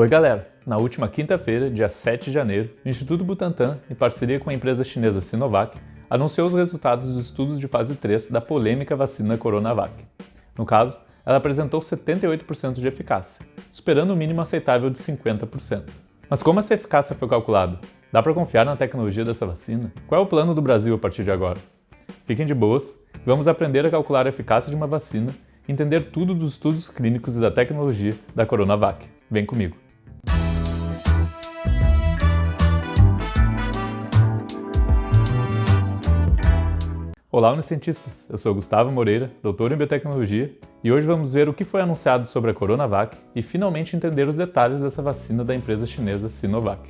Oi galera, na última quinta-feira, dia 7 de janeiro, o Instituto Butantan, em parceria com a empresa chinesa Sinovac, anunciou os resultados dos estudos de fase 3 da polêmica vacina Coronavac. No caso, ela apresentou 78% de eficácia, superando o mínimo aceitável de 50%. Mas como essa eficácia foi calculada? Dá para confiar na tecnologia dessa vacina? Qual é o plano do Brasil a partir de agora? Fiquem de boas, vamos aprender a calcular a eficácia de uma vacina e entender tudo dos estudos clínicos e da tecnologia da Coronavac. Vem comigo! Olá, Unicientistas! Eu sou Gustavo Moreira, doutor em Biotecnologia, e hoje vamos ver o que foi anunciado sobre a Coronavac e finalmente entender os detalhes dessa vacina da empresa chinesa Sinovac.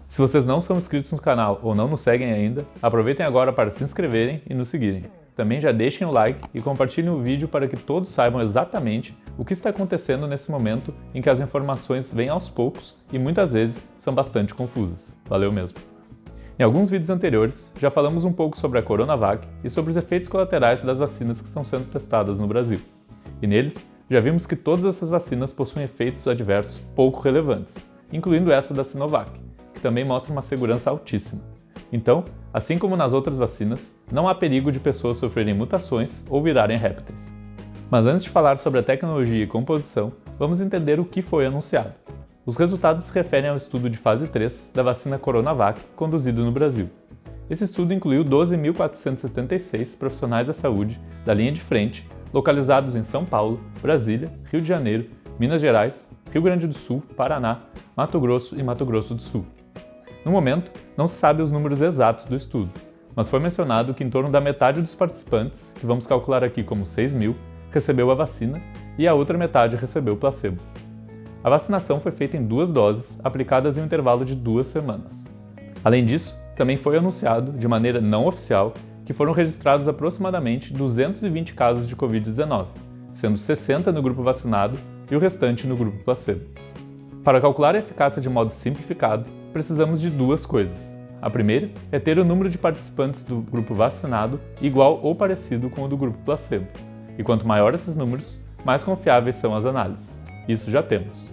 Se vocês não são inscritos no canal ou não nos seguem ainda, aproveitem agora para se inscreverem e nos seguirem. Também já deixem o like e compartilhem o vídeo para que todos saibam exatamente o que está acontecendo nesse momento em que as informações vêm aos poucos e muitas vezes são bastante confusas. Valeu mesmo! Em alguns vídeos anteriores, já falamos um pouco sobre a Coronavac e sobre os efeitos colaterais das vacinas que estão sendo testadas no Brasil. E neles, já vimos que todas essas vacinas possuem efeitos adversos pouco relevantes, incluindo essa da Sinovac, que também mostra uma segurança altíssima. Então, assim como nas outras vacinas, não há perigo de pessoas sofrerem mutações ou virarem répteis. Mas antes de falar sobre a tecnologia e composição, vamos entender o que foi anunciado. Os resultados se referem ao estudo de fase 3 da vacina Coronavac conduzido no Brasil. Esse estudo incluiu 12.476 profissionais da saúde da linha de frente, localizados em São Paulo, Brasília, Rio de Janeiro, Minas Gerais, Rio Grande do Sul, Paraná, Mato Grosso e Mato Grosso do Sul. No momento, não se sabe os números exatos do estudo, mas foi mencionado que em torno da metade dos participantes, que vamos calcular aqui como 6.000, recebeu a vacina e a outra metade recebeu o placebo. A vacinação foi feita em 2 doses, aplicadas em um intervalo de 2 semanas. Além disso, também foi anunciado, de maneira não oficial, que foram registrados aproximadamente 220 casos de Covid-19, sendo 60 no grupo vacinado e o restante no grupo placebo. Para calcular a eficácia de modo simplificado, precisamos de 2 coisas. A primeira é ter o número de participantes do grupo vacinado igual ou parecido com o do grupo placebo. E quanto maior esses números, mais confiáveis são as análises. Isso já temos.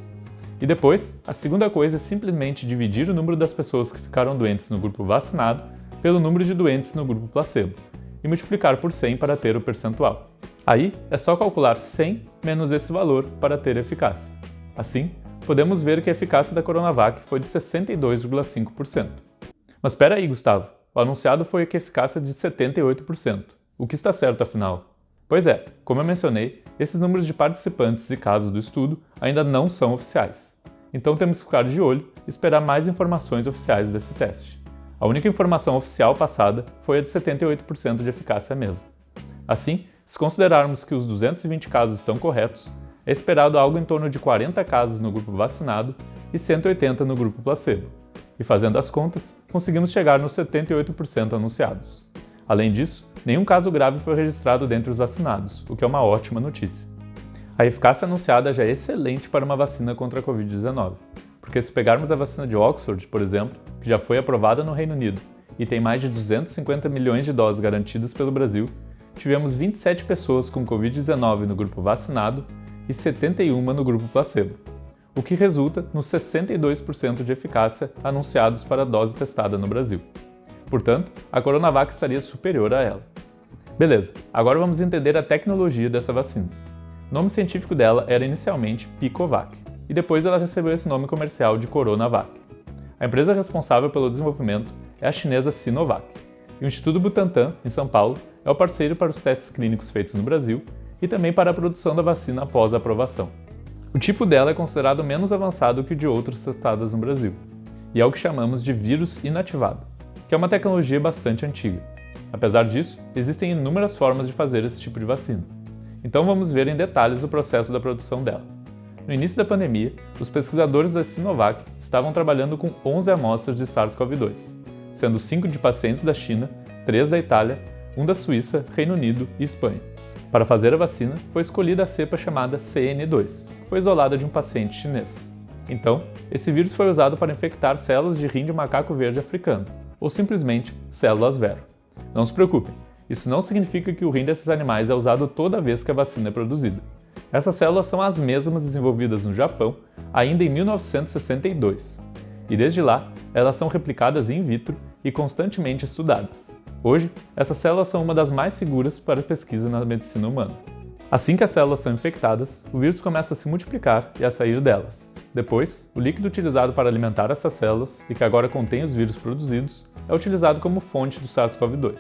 E depois, a segunda coisa é simplesmente dividir o número das pessoas que ficaram doentes no grupo vacinado pelo número de doentes no grupo placebo e multiplicar por 100 para ter o percentual. Aí, é só calcular 100 menos esse valor para ter eficácia. Assim, podemos ver que a eficácia da Coronavac foi de 62,5%. Mas espera aí, Gustavo, o anunciado foi que a eficácia de 78%. O que está certo afinal? Pois é, como eu mencionei, esses números de participantes e casos do estudo ainda não são oficiais. Então temos que ficar de olho e esperar mais informações oficiais desse teste. A única informação oficial passada foi a de 78% de eficácia mesmo. Assim, se considerarmos que os 220 casos estão corretos, é esperado algo em torno de 40 casos no grupo vacinado e 180 no grupo placebo. E fazendo as contas, conseguimos chegar nos 78% anunciados. Além disso, nenhum caso grave foi registrado dentre os vacinados, o que é uma ótima notícia. A eficácia anunciada já é excelente para uma vacina contra a Covid-19, porque se pegarmos a vacina de Oxford, por exemplo, que já foi aprovada no Reino Unido e tem mais de 250 milhões de doses garantidas pelo Brasil, tivemos 27 pessoas com Covid-19 no grupo vacinado e 71 no grupo placebo, o que resulta nos 62% de eficácia anunciados para a dose testada no Brasil. Portanto, a Coronavac estaria superior a ela. Beleza, agora vamos entender a tecnologia dessa vacina. O nome científico dela era inicialmente Picovac, e depois ela recebeu esse nome comercial de Coronavac. A empresa responsável pelo desenvolvimento é a chinesa Sinovac, e o Instituto Butantan, em São Paulo, é o parceiro para os testes clínicos feitos no Brasil e também para a produção da vacina após a aprovação. O tipo dela é considerado menos avançado que o de outras testadas no Brasil, e é o que chamamos de vírus inativado, que é uma tecnologia bastante antiga. Apesar disso, existem inúmeras formas de fazer esse tipo de vacina. Então vamos ver em detalhes o processo da produção dela. No início da pandemia, os pesquisadores da Sinovac estavam trabalhando com 11 amostras de SARS-CoV-2, sendo 5 de pacientes da China, 3 da Itália, 1 da Suíça, Reino Unido e Espanha. Para fazer a vacina, foi escolhida a cepa chamada CN2, que foi isolada de um paciente chinês. Então, esse vírus foi usado para infectar células de rim de macaco verde africano, ou simplesmente células Vero. Não se preocupem, isso não significa que o rim desses animais é usado toda vez que a vacina é produzida. Essas células são as mesmas desenvolvidas no Japão ainda em 1962, e desde lá elas são replicadas in vitro e constantemente estudadas. Hoje, essas células são uma das mais seguras para pesquisa na medicina humana. Assim que as células são infectadas, o vírus começa a se multiplicar e a sair delas. Depois, o líquido utilizado para alimentar essas células, e que agora contém os vírus produzidos, é utilizado como fonte do SARS-CoV-2.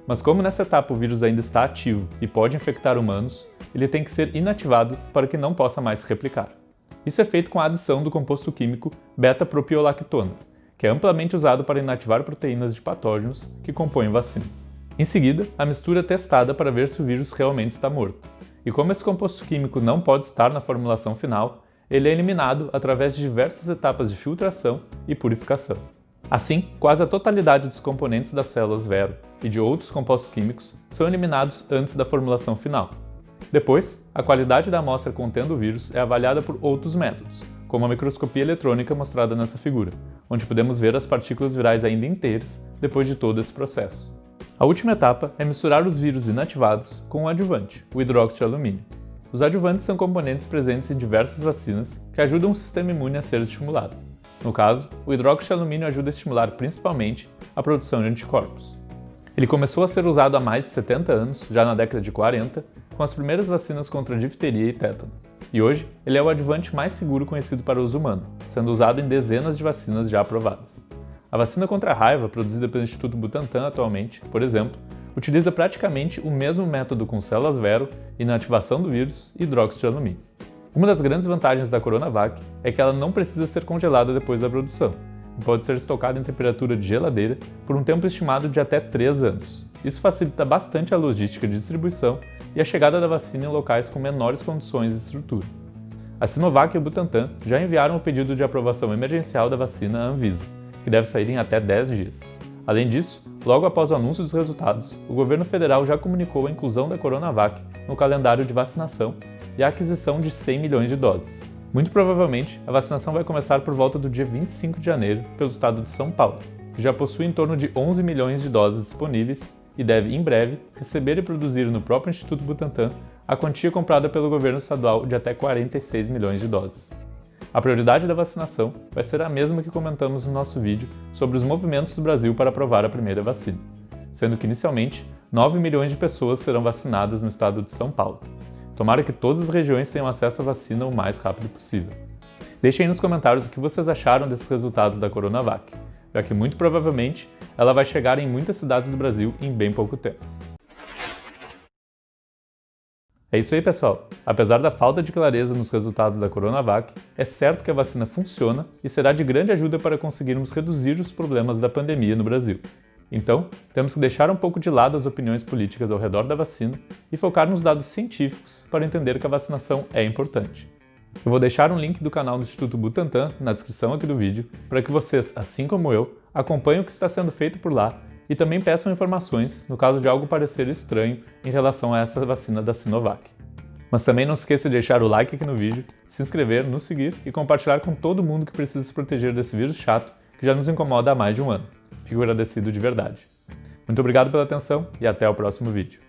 Mas como nessa etapa o vírus ainda está ativo e pode infectar humanos, ele tem que ser inativado para que não possa mais se replicar. Isso é feito com a adição do composto químico beta-propiolactona, que é amplamente usado para inativar proteínas de patógenos que compõem vacinas. Em seguida, a mistura é testada para ver se o vírus realmente está morto. E como esse composto químico não pode estar na formulação final, ele é eliminado através de diversas etapas de filtração e purificação. Assim, quase a totalidade dos componentes das células vero e de outros compostos químicos são eliminados antes da formulação final. Depois, a qualidade da amostra contendo o vírus é avaliada por outros métodos, como a microscopia eletrônica mostrada nessa figura, onde podemos ver as partículas virais ainda inteiras depois de todo esse processo. A última etapa é misturar os vírus inativados com o adjuvante, o hidróxido de alumínio. Os adjuvantes são componentes presentes em diversas vacinas que ajudam o sistema imune a ser estimulado. No caso, o hidróxido de alumínio ajuda a estimular principalmente a produção de anticorpos. Ele começou a ser usado há mais de 70 anos, já na década de 40, com as primeiras vacinas contra difteria e tétano. E hoje, ele é o adjuvante mais seguro conhecido para uso humano, sendo usado em dezenas de vacinas já aprovadas. A vacina contra a raiva, produzida pelo Instituto Butantan atualmente, por exemplo, utiliza praticamente o mesmo método com células vero, inativação do vírus e hidróxido de alumínio. Uma das grandes vantagens da Coronavac é que ela não precisa ser congelada depois da produção, e pode ser estocada em temperatura de geladeira por um tempo estimado de até 3 anos. Isso facilita bastante a logística de distribuição e a chegada da vacina em locais com menores condições de estrutura. A Sinovac e o Butantan já enviaram o pedido de aprovação emergencial da vacina à Anvisa, que deve sair em até 10 dias. Além disso, logo após o anúncio dos resultados, o governo federal já comunicou a inclusão da Coronavac no calendário de vacinação e a aquisição de 100 milhões de doses. Muito provavelmente, a vacinação vai começar por volta do dia 25 de janeiro pelo estado de São Paulo, que já possui em torno de 11 milhões de doses disponíveis e deve, em breve, receber e produzir no próprio Instituto Butantan a quantia comprada pelo governo estadual de até 46 milhões de doses. A prioridade da vacinação vai ser a mesma que comentamos no nosso vídeo sobre os movimentos do Brasil para aprovar a primeira vacina, sendo que inicialmente 9 milhões de pessoas serão vacinadas no estado de São Paulo. Tomara que todas as regiões tenham acesso à vacina o mais rápido possível. Deixem aí nos comentários o que vocês acharam desses resultados da Coronavac, já que muito provavelmente ela vai chegar em muitas cidades do Brasil em bem pouco tempo. É isso aí, pessoal! Apesar da falta de clareza nos resultados da Coronavac, é certo que a vacina funciona e será de grande ajuda para conseguirmos reduzir os problemas da pandemia no Brasil. Então, temos que deixar um pouco de lado as opiniões políticas ao redor da vacina e focar nos dados científicos para entender que a vacinação é importante. Eu vou deixar um link do canal do Instituto Butantan na descrição aqui do vídeo para que vocês, assim como eu, acompanhem o que está sendo feito por lá e também peçam informações no caso de algo parecer estranho em relação a essa vacina da Sinovac. Mas também não se esqueça de deixar o like aqui no vídeo, se inscrever, nos seguir e compartilhar com todo mundo que precisa se proteger desse vírus chato que já nos incomoda há mais de um ano. Fico agradecido de verdade. Muito obrigado pela atenção e até o próximo vídeo.